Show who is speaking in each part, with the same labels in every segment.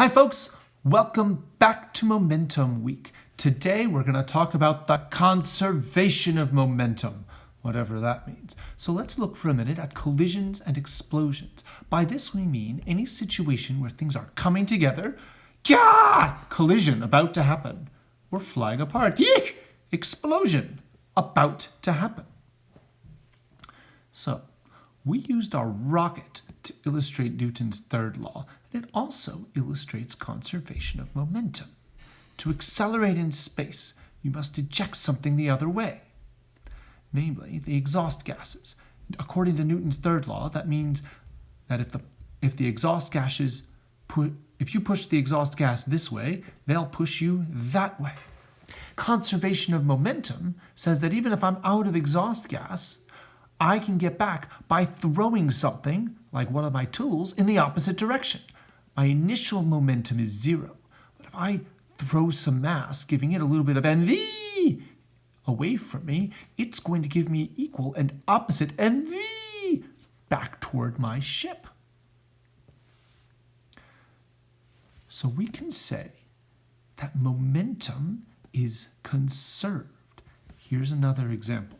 Speaker 1: Hi folks, welcome back to Momentum Week. Today we're going to talk about the conservation of momentum, whatever that means. So let's look for a minute at collisions and explosions. By this we mean any situation where things are coming together, collision about to happen, or flying apart, explosion about to happen. So we used our rocket to illustrate Newton's third law, and it also illustrates conservation of momentum. To accelerate in space, you must eject something the other way, namely the exhaust gases. According to Newton's third law, that means that if you push the exhaust gas this way, they'll push you that way. Conservation of momentum says that even if I'm out of exhaust gas, I can get back by throwing something, like one of my tools, in the opposite direction. My initial momentum is zero. But if I throw some mass, giving it a little bit of NV away from me, it's going to give me equal and opposite NV back toward my ship. So we can say that momentum is conserved. Here's another example.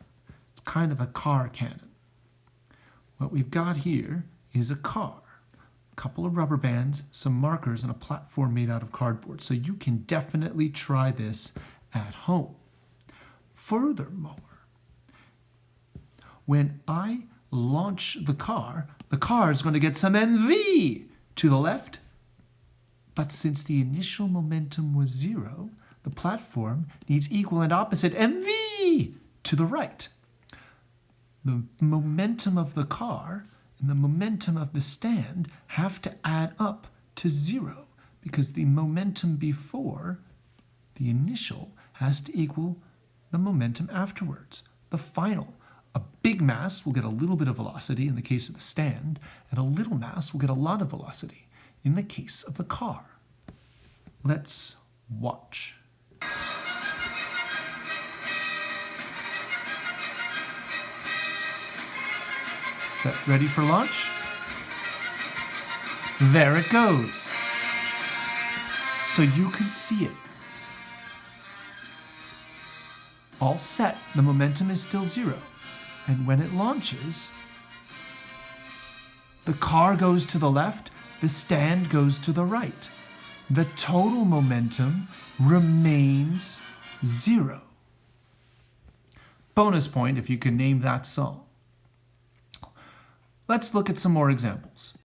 Speaker 1: Kind of a car cannon. What we've got here is a car, a couple of rubber bands, some markers, and a platform made out of cardboard. So you can definitely try this at home. Furthermore, when I launch the car is going to get some NV to the left. But since the initial momentum was zero, the platform needs equal and opposite NV to the right. The momentum of the car and the momentum of the stand have to add up to zero because the momentum before the initial has to equal the momentum afterwards, the final. A big mass will get a little bit of velocity in the case of the stand, and a little mass will get a lot of velocity in the case of the car. Let's watch. Set, ready for launch? There it goes. So you can see it. All set, the momentum is still zero. And when it launches, the car goes to the left, the stand goes to the right. The total momentum remains zero. Bonus point if you can name that song. Let's look at some more examples.